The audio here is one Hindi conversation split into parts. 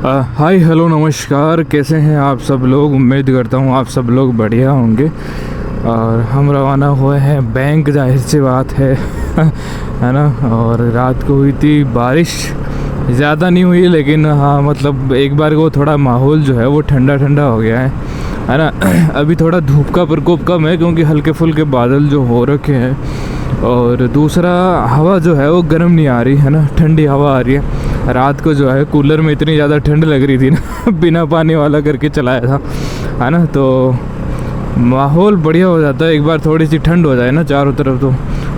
हाय हेलो नमस्कार, कैसे हैं आप सब लोग। उम्मीद करता हूँ आप सब लोग बढ़िया होंगे। और हम रवाना हुए हैं बैंक, जाहिर सी बात है है ना। और रात को हुई थी बारिश, ज़्यादा नहीं हुई लेकिन हाँ मतलब एक बार को थोड़ा माहौल जो है वो ठंडा ठंडा हो गया है ना। अभी थोड़ा धूप का प्रकोप कम है क्योंकि हल्के फुल्के बादल जो हो रखे हैं। और दूसरा, हवा जो है वो गर्म नहीं आ रही है ना, ठंडी हवा आ रही है। रात को जो है कूलर में इतनी ज़्यादा ठंड लग रही थी ना बिना पानी वाला करके चलाया था, है ना। तो माहौल बढ़िया हो जाता है एक बार थोड़ी सी ठंड हो जाए ना चारों तरफ, तो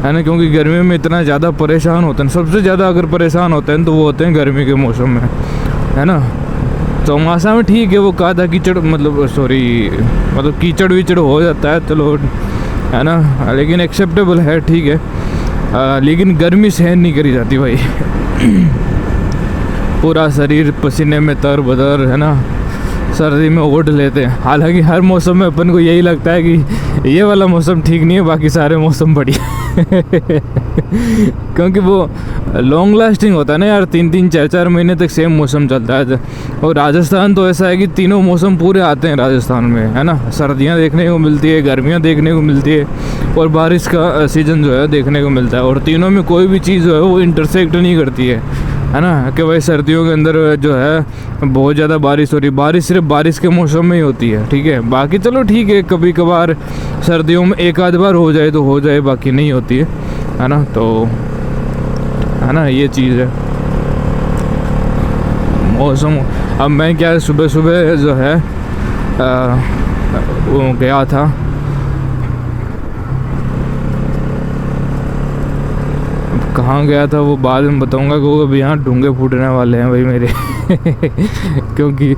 है ना। क्योंकि गर्मी में इतना ज़्यादा परेशान होते हैं, सबसे ज़्यादा अगर परेशान होते हैं तो वो होते हैं गर्मी के मौसम में, है ना। चौमासा में ठीक है, वो कहा था कीचड़ मतलब कीचड़ वीचड़ हो जाता है, चलो है ना, लेकिन एक्सेप्टेबल है, ठीक है। लेकिन गर्मी सहन नहीं करी जाती भाई पूरा शरीर पसीने में तर बदर, है ना। सर्दी में ओढ़ लेते हैं। हालांकि हर मौसम में अपन को यही लगता है कि ये वाला मौसम ठीक नहीं है, बाकी सारे मौसम बढ़िया क्योंकि वो लॉन्ग लास्टिंग होता है ना यार, 3-3 4-4 महीने तक सेम मौसम चलता है। और राजस्थान तो ऐसा है कि तीनों मौसम पूरे आते हैं राजस्थान में, है ना। सर्दियाँ देखने को मिलती है, गर्मियाँ देखने को मिलती है, और बारिश का सीज़न जो है देखने को मिलता है। और तीनों में कोई भी चीज़ जो है वो इंटरसेक्ट नहीं करती है ना। कि भाई सर्दियों के अंदर जो है बहुत ज़्यादा बारिश हो रही, बारिश सिर्फ बारिश के मौसम में ही होती है, ठीक है। बाकी चलो ठीक है, कभी कभार सर्दियों में एक आध बार हो जाए तो हो जाए, बाकी नहीं होती है ना। तो है ना, ये चीज़ है मौसम। अब मैं क्या सुबह सुबह जो है वो गया था, कहाँ गया था वो बाद में बताऊंगा, क्योंकि अभी यहाँ ढूंगे फूटने वाले हैं भाई मेरे क्योंकि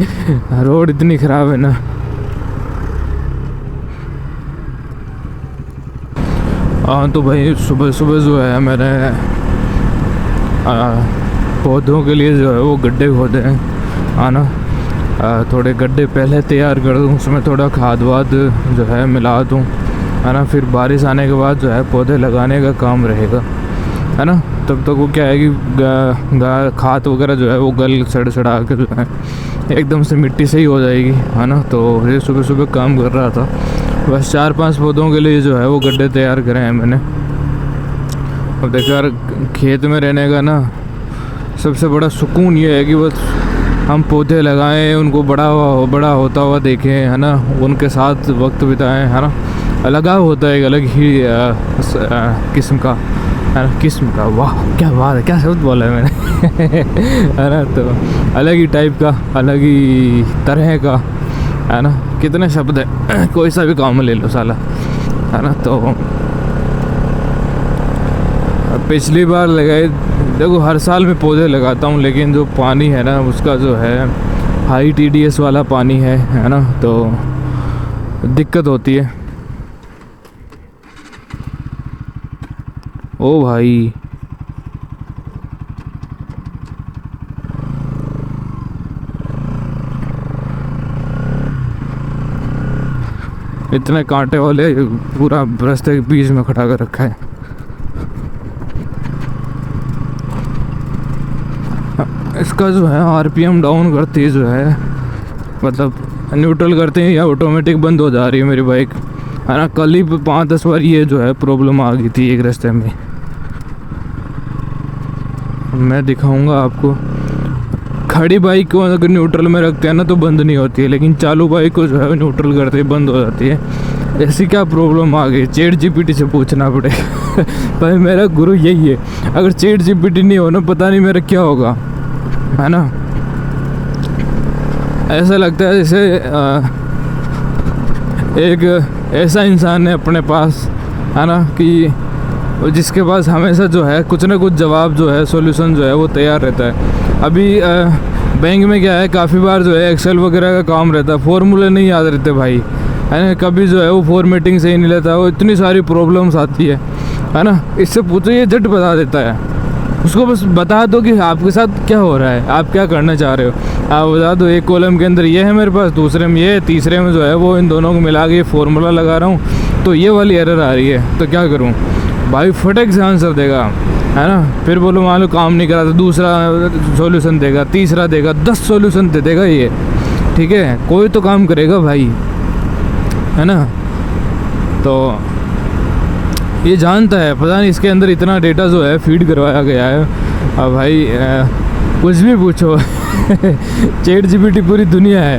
रोड इतनी ख़राब है ना। हाँ तो भाई सुबह सुबह जो है मैंने पौधों के लिए जो है वो गड्ढे खोदे हैं, है ना। थोड़े गड्ढे पहले तैयार कर दूँ, उसमें थोड़ा खाद वाद जो है मिला दूँ, है ना। फिर बारिश आने के बाद जो है पौधे लगाने का काम रहेगा, है ना। तब तक वो क्या है कि खाद वगैरह जो है वो गल सड़ा के जो है एकदम से मिट्टी सही हो जाएगी, है ना। तो ये सुबह सुबह काम कर रहा था, बस 4-5 पौधों के लिए जो है वो गड्ढे तैयार करे हैं मैंने। अब देखो यार, खेत में रहने का ना सबसे बड़ा सुकून ये है कि बस हम पौधे लगाएं, उनको बड़ा होता हुआ देखें, है ना, उनके साथ वक्त बिताएं, है ना। लगाव होता है एक अलग ही किस्म का, है ना, किस्म का। वाह क्या बात है, क्या शब्द बोला है मैंने है ना। तो अलग ही टाइप का, अलग ही तरह का, है ना। कितने शब्द है कोई सा भी काम ले लो साला, है ना। तो पिछली बार लगाए, देखो हर साल मैं पौधे लगाता हूँ, लेकिन जो पानी है ना उसका जो है हाई TDS वाला पानी है ना, तो दिक्कत होती है। ओ भाई इतने कांटे वाले पूरा रास्ते के बीच में खड़ा कर रखा है। इसका जो है RPM डाउन करती है जो है, मतलब न्यूट्रल करते हैं या ऑटोमेटिक बंद हो जा रही है मेरी बाइक, है ना। कल ही 5-10 बार ये जो है प्रॉब्लम आ गई थी एक रास्ते में। मैं दिखाऊंगा आपको, खड़ी बाइक को अगर न्यूट्रल में रखते हैं ना तो बंद नहीं होती है, लेकिन चालू बाइक को जो है न्यूट्रल करते ही बंद हो जाती है। ऐसी क्या प्रॉब्लम आ गई, ChatGPT से पूछना पड़ेगा भाई मेरा गुरु यही है। अगर ChatGPT नहीं हो ना, पता नहीं मेरा क्या होगा, है ना। ऐसा लगता है जैसे एक ऐसा इंसान है अपने पास, है ना, कि जिसके पास हमेशा जो है कुछ ना कुछ जवाब जो है, सॉल्यूशन जो है वो तैयार रहता है। अभी बैंक में क्या है, काफ़ी बार जो है एक्सेल वगैरह का काम रहता है, फॉर्मूले नहीं याद रहते भाई, है ना। कभी जो है वो फॉर्मेटिंग सही नहीं लेता, वो इतनी सारी प्रॉब्लम्स आती है ना। इससे पूछो, ये झट बता देता है, उसको बस बता दो कि आपके साथ क्या हो रहा है, आप क्या करना चाह रहे हो, आप बता दो। एक कॉलम के अंदर ये है मेरे पास, दूसरे में ये, तीसरे में जो है वो इन दोनों को मिला के ये फार्मूला लगा रहा हूँ, तो ये वाली एरर आ रही है, तो क्या करूँ भाई। फटक से आंसर देगा, है ना। फिर बोलो मान लो काम नहीं करा तो दूसरा सॉल्यूशन देगा, तीसरा देगा, 10 सॉल्यूशन दे देगा ये, ठीक है। कोई तो काम करेगा भाई, है ना। तो ये जानता है, पता नहीं इसके अंदर इतना डेटा जो है फीड करवाया गया है। अब भाई कुछ भी पूछो चैट जीपीटी पूरी दुनिया है।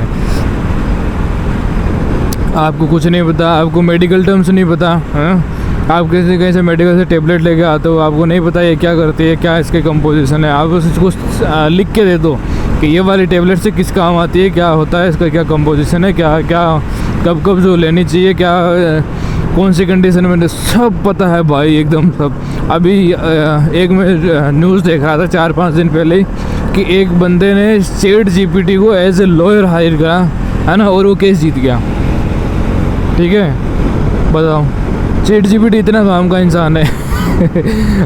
आपको कुछ नहीं पता, आपको मेडिकल टर्म्स नहीं पता, हैं? आप किसी कहीं से मेडिकल से टेबलेट लेके आते हो, आपको नहीं पता ये क्या करती है, क्या इसके कंपोजिशन है, आप उसको लिख के दे दो कि ये वाली टेबलेट से किस काम आती है, क्या होता है, इसका क्या कंपोजिशन है, क्या क्या कब कब जो लेनी चाहिए, क्या कौन सी कंडीशन में, सब पता है भाई एकदम सब। अभी एक मैं न्यूज़ देख रहा था 4-5 दिन पहले कि एक बंदे ने चैट जीपीटी को एज ए लॉयर हायर करा, है ना, और वो केस जीत गया, ठीक है। बताओ, चैट जीपीटी इतना काम का इंसान है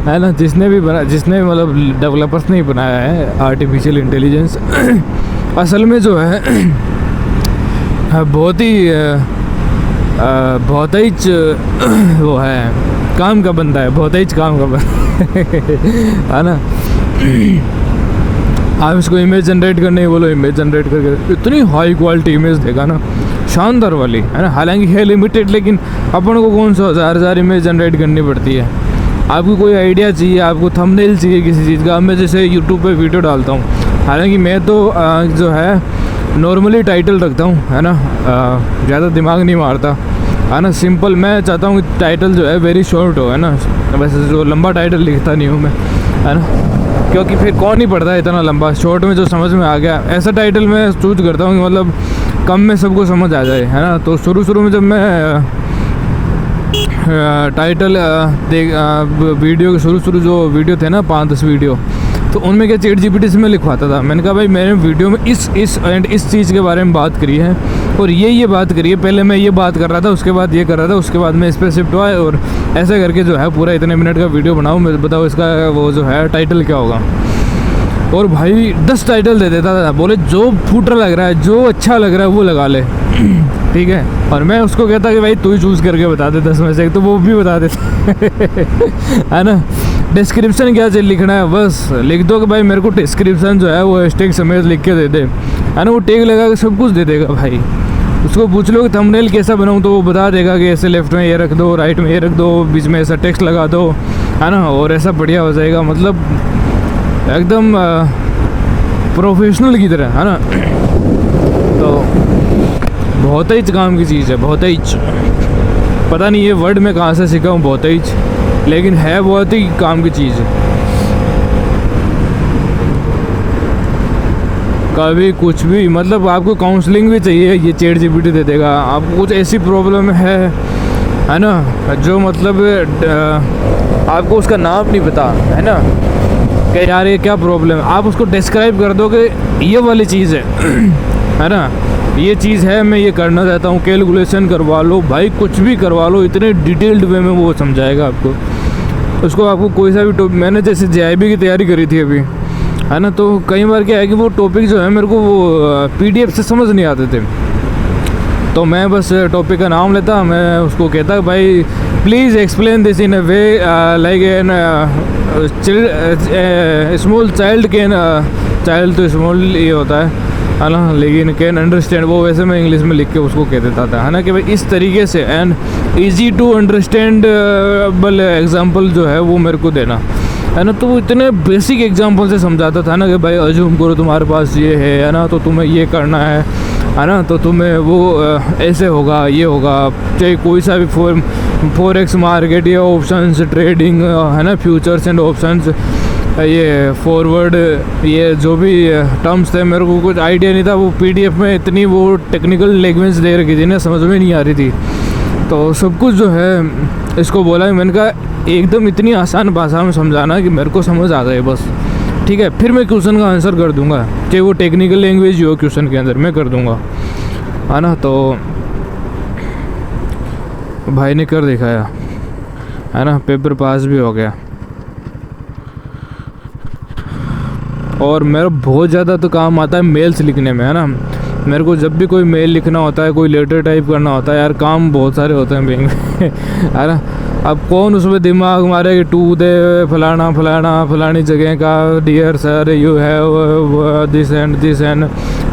है ना। जिसने मतलब डेवलपर्स ने बनाया है आर्टिफिशियल इंटेलिजेंस, असल में जो है बहुत ही वो है, काम का बंदा है, बहुत ही काम का बंदा है ना। आप इसको इमेज जनरेट करने बोलो, इमेज जनरेट करके इतनी हाई क्वालिटी इमेज देगा ना, शानदार वाली, है ना। हालांकि है लिमिटेड, लेकिन अपन को कौन सा हज़ार इमेज जनरेट करनी पड़ती है। आपको कोई आइडिया चाहिए, आपको थंबनेल चाहिए किसी चीज़ का, मैं जैसे यूट्यूब पे वीडियो डालता हूँ, हालांकि मैं तो जो है नॉर्मली टाइटल रखता हूँ, है ना, ज़्यादा दिमाग नहीं मारता, है ना। सिंपल, मैं चाहता हूँ कि टाइटल जो है वेरी शॉर्ट हो, है ना। वैसे जो लंबा टाइटल लिखता नहीं हूँ मैं, है ना, क्योंकि फिर कौन ही पढ़ता है इतना लंबा। शॉर्ट में जो समझ में आ गया ऐसा टाइटल मैं चूज करता हूँ कि मतलब कम में सबको समझ आ जाए, है ना। तो शुरू में जब मैं टाइटल वीडियो के शुरू जो वीडियो थे ना 5-10 वीडियो, तो उनमें क्या चैट जीपीटी से मैं लिखवाता था। मैंने कहा भाई मैंने वीडियो में इस चीज़ के बारे में बात करी है और ये बात करी है, पहले मैं ये बात कर रहा था, उसके बाद ये कर रहा था, उसके बाद मैं इस पर शिफ्ट हुआ और ऐसा करके जो है पूरा इतने मिनट का वीडियो बनाऊँ, मैं बताओ इसका वो जो है टाइटल क्या होगा। और भाई 10 टाइटल दे देता था, बोले जो फूटर लग रहा है, जो अच्छा लग रहा है वो लगा ले, ठीक है। और मैं उसको कहता कि भाई तू ही चूज़ करके बता दे 10 में से, तो वो भी बता देता है ना। डिस्क्रिप्शन क्या चाहिए लिखना है, बस लिख दो कि भाई मेरे को डिस्क्रिप्शन जो है वो हैशटैग समेत लिख के दे दे, है ना। वो टैग लगा के सब कुछ दे देगा भाई। उसको पूछ लो कि थंबनेल कैसा बनाऊँ, तो वो बता देगा कि ऐसे लेफ्ट में ये रख दो, राइट में ये रख दो, बीच में ऐसा टेक्स्ट लगा दो, है ना, और ऐसा बढ़िया हो जाएगा, मतलब एकदम प्रोफेशनल की तरह, है ना। तो बहुत ही काम की चीज़ है, बहुत ही, पता नहीं ये वर्ड मैं कहाँ से सीखा हूँ, बहुत ही, लेकिन है बहुत ही काम की चीज़ है। कभी कुछ भी, मतलब आपको काउंसलिंग भी चाहिए, ये चैट जीपीटी दे देगा। आपको कुछ ऐसी प्रॉब्लम है ना, जो मतलब आपको उसका नाम नहीं पता, है ना, कि यार ये क्या प्रॉब्लम है, आप उसको डिस्क्राइब कर दो कि ये वाली चीज़ है ना, ये चीज़ है, मैं ये करना चाहता हूँ, कैलकुलेशन करवा लो भाई, कुछ भी करवा लो, इतने डिटेल्ड वे में वो समझाएगा आपको। उसको आपको कोई सा भी मैंने जैसे JIB की तैयारी करी थी अभी, है ना, तो कई बार क्या है कि वो टॉपिक जो है मेरे को वो PDF से समझ नहीं आते थे, तो मैं बस टॉपिक का नाम लेता, मैं उसको कहता भाई please explain this in a way like an small child can, child तो स्मॉल ये होता है ना, लेकिन कैन अंडरस्टैंड, वो वैसे मैं इंग्लिश में लिख के उसको कह देता था, है ना, कि भाई इस तरीके से and easy to understandable example जो है वो मेरे को देना, है ना। तो वो इतने बेसिक एग्जांपल से समझाता था ना कि भाई अज्यूम करो तुम्हारे पास ये है ना, तो तुम्हें ये करना है ना, तो तुम्हें वो ऐसे होगा, ये होगा, चाहे कोई सा भी फॉरेक्स मार्केट या ऑप्शंस ट्रेडिंग, है ना, फ्यूचर्स एंड ऑप्शंस, ये फॉरवर्ड, ये जो भी टर्म्स थे मेरे को कुछ आइडिया नहीं था। वो PDF में इतनी वो टेक्निकल लैंग्वेज दे रखी थी ना, समझ में नहीं आ रही थी, तो सब कुछ जो है इसको बोला, मैंने कहा एकदम इतनी आसान भाषा में समझाना कि मेरे को समझ आ जाए बस, ठीक है। फिर मैं क्वेश्चन का आंसर कर दूंगा, चाहे वो टेक्निकल लैंग्वेज ही हो, क्वेश्चन के अंदर मैं कर दूंगा, है ना। तो भाई ने कर दिखाया, है ना, पेपर पास भी हो गया। और मेरा बहुत ज़्यादा तो काम आता है मेल्स लिखने में, है ना। मेरे को जब भी कोई मेल लिखना होता है, कोई लेटर टाइप करना होता है, यार काम बहुत सारे होते हैं बैंक में है ना। अब कौन उसमें दिमाग मारे कि टू दे फलाना फलाना फलानी जगह का, dear sir you have this and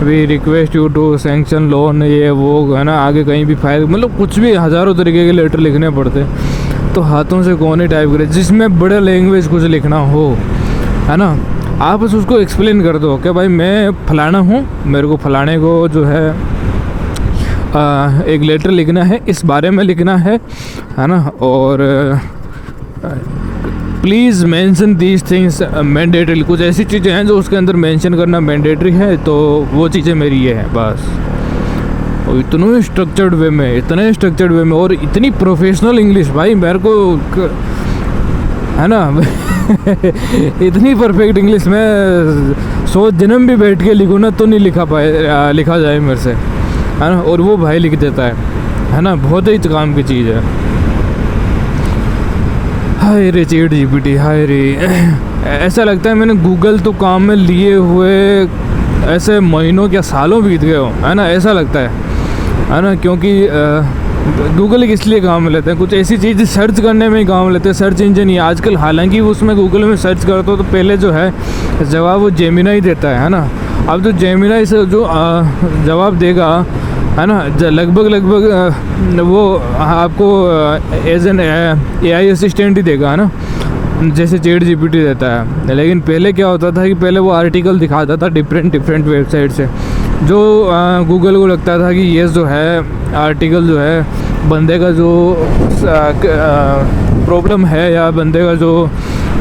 we request you to sanction loan, ये वो है ना, आगे कहीं भी फाइल, मतलब कुछ भी हज़ारों तरीके के लेटर लिखने पड़ते, तो हाथों से कौन ही टाइप करे, जिसमें बड़ा लैंग्वेज कुछ लिखना हो, है ना, आप बस उसको एक्सप्लेन कर दो कि भाई मैं फलाना हूँ, मेरे को फलाने को जो है एक लेटर लिखना है, इस बारे में लिखना है ना, और please mention these things mandatory, कुछ ऐसी चीज़ें हैं जो उसके अंदर मेंशन करना मैंडेटरी है, तो वो चीज़ें मेरी ये हैं बस। और इतने स्ट्रक्चर्ड वे में और इतनी प्रोफेशनल इंग्लिश, भाई मेरे को है ना इतनी परफेक्ट इंग्लिश में 100 जन्म भी बैठ के लिखूँ ना तो नहीं लिखा जाए मेरे से, है ना, और वो भाई लिख देता है ना, बहुत ही काम की चीज़ है। हाय रे चैट जीपीटी, हाय रे ऐसा लगता है मैंने गूगल तो काम में लिए हुए ऐसे महीनों या सालों बीत गए हो, है ना, ऐसा लगता है ना, क्योंकि गूगल किस लिए काम में लेते हैं, कुछ ऐसी चीज़ सर्च करने में ही काम लेते हैं, सर्च इंजन ही आजकल। हालांकि उसमें गूगल में सर्च करते हो तो पहले जो है जवाब वो जेमिनाई देता है ना, अब तो जेमिनाई से जो जवाब देगा, है ना, लगभग वो आपको एज एन AI असिस्टेंट ही देगा, है ना, जैसे चैट जीपीटी देता है। लेकिन पहले क्या होता था कि पहले वो आर्टिकल दिखाता था डिफरेंट वेबसाइट से, जो गूगल को लगता था कि ये जो है आर्टिकल जो है बंदे का जो प्रॉब्लम है या बंदे का जो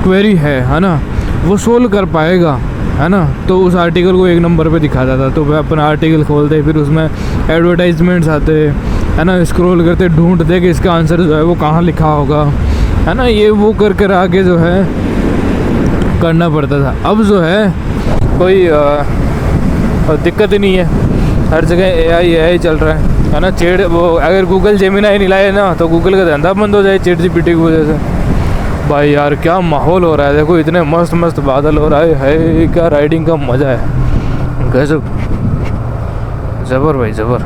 क्वेरी है ना, वो सोल्व कर पाएगा, है ना, तो उस आर्टिकल को 1 नंबर पे दिखाता था। तो वह अपना आर्टिकल खोलते, फिर उसमें एडवर्टाइजमेंट्स आते, है ना, स्क्रॉल करते, ढूंढते कि इसका आंसर जो है वो कहाँ लिखा होगा, है ना, ये वो कर आके जो है करना पड़ता था। अब जो है कोई दिक्कत ही नहीं है, हर जगह AI चल रहा है ना। चैट वो अगर गूगल जेमिनाई नहीं लाए ना तो गूगल का धंधा बंद हो जाए चैट जीपीटी की वजह से। भाई यार क्या माहौल हो रहा है, देखो इतने मस्त बादल हो रहा है, क्या राइडिंग का मज़ा है, गजब, जबर भाई जबर।